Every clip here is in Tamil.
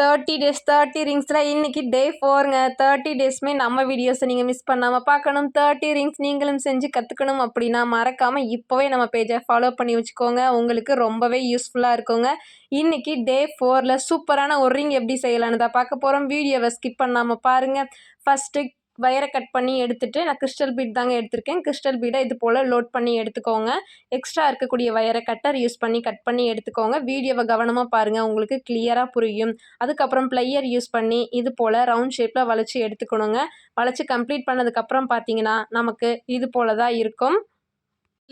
30 டேஸ் 30 ரிங்ஸில் இன்றைக்கி டே 4ங்க. 30 டேஸுமே நம்ம வீடியோஸை நீங்கள் மிஸ் பண்ணாமல் பார்க்கணும். 30 ரிங்ஸ் நீங்களும் செஞ்சு கற்றுக்கணும் அப்படின்னா மறக்காமல் இப்போவே நம்ம பேஜை ஃபாலோ பண்ணி வச்சுக்கோங்க. உங்களுக்கு ரொம்பவே யூஸ்ஃபுல்லாக இருக்குங்க. இன்றைக்கி டே 4ல் சூப்பரான ஒரு ரிங் எப்படி செய்யலான்னு தான் பார்க்க போகிறோம். வீடியோவை ஸ்கிப் பண்ணாமல் பாருங்கள். ஃபஸ்ட்டு வயரை கட் பண்ணி எடுத்துகிட்டு நான் கிறிஸ்டல் பீட் தாங்க எடுத்திருக்கேன். கிறிஸ்டல் பீடை இது போல் லோட் பண்ணி எடுத்துக்கோங்க. எக்ஸ்ட்ரா இருக்கக்கூடிய வயரை கட்டர் யூஸ் பண்ணி கட் பண்ணி எடுத்துக்கோங்க. வீடியோவை கவனமாக பாருங்கள், உங்களுக்கு கிளியராக புரியும். அதுக்கப்புறம் ப்ளையர் யூஸ் பண்ணி இது போல் ரவுண்ட் ஷேப்பில் வளைச்சி எடுத்துக்கணுங்க. வளைச்சி கம்ப்ளீட் பண்ணதுக்கப்புறம் பார்த்தீங்கன்னா நமக்கு இது போல் தான் இருக்கும்.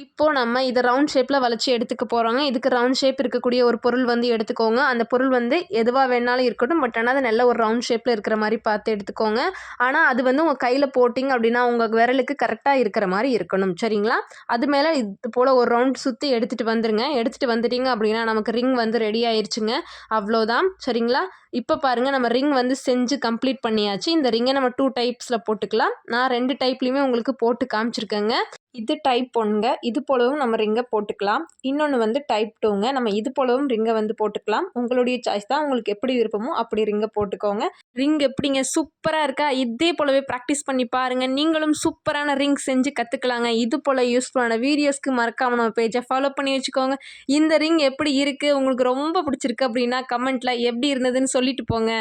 இப்போது நம்ம இதை ரவுண்ட் ஷேப்பில் வளைச்சி எடுத்துக்க போகிறோங்க. இதுக்கு ரவுண்ட் ஷேப் இருக்கக்கூடிய ஒரு பொருள் வந்து எடுத்துக்கோங்க. அந்த பொருள் வந்து எதுவாக வேணாலும் இருக்கட்டும், பட் ஆனால் அது நல்ல ஒரு ரவுண்ட் ஷேப்பில் இருக்கிற மாதிரி பார்த்து எடுத்துக்கோங்க. ஆனால் அது வந்து உங்கள் கையில் போட்டிங்க அப்படின்னா உங்கள் விரலுக்கு கரெக்டாக இருக்கிற மாதிரி இருக்கணும், சரிங்களா? அது மேலே இது போல் ஒரு ரவுண்ட் சுற்றி எடுத்துகிட்டு வந்துடுங்க. எடுத்துகிட்டு வந்துட்டீங்க அப்படின்னா நமக்கு ரிங் வந்து ரெடி ஆயிடுச்சுங்க. அவ்வளோதான், சரிங்களா? இப்போ பாருங்கள், நம்ம ரிங் வந்து செஞ்சு கம்ப்ளீட் பண்ணியாச்சு. இந்த ரிங்கை நம்ம 2 டைப்ஸில் போட்டுக்கலாம். நான் 2 டைப்லேயுமே உங்களுக்கு போட்டு காமிச்சிருக்கேங்க. இது டைப் 1ங்க. இது போலவும் நம்ம ரிங்கை போட்டுக்கலாம். இன்னொன்று வந்து டைப் 2ங்க. நம்ம இது போலவும் ரிங்கை வந்து போட்டுக்கலாம். உங்களுடைய சாய்ஸ் தான். உங்களுக்கு எப்படி விருப்பமோ அப்படி ரிங்கை போட்டுக்கோங்க. ரிங் எப்படிங்க, சூப்பராக இருக்கா? இதே போலவே ப்ராக்டிஸ் பண்ணி பாருங்கள். நீங்களும் சூப்பரான ரிங் செஞ்சு கற்றுக்கலாங்க. இது போல் யூஸ்ஃபுல்லான வீடியோஸ்க்கு மறக்காமல் நம்ம பேஜை ஃபாலோ பண்ணி வச்சுக்கோங்க. இந்த ரிங் எப்படி இருக்குது, உங்களுக்கு ரொம்ப பிடிச்சிருக்கு அப்படின்னா கமெண்ட்டில் எப்படி இருந்ததுன்னு சொல்லிட்டு போங்க.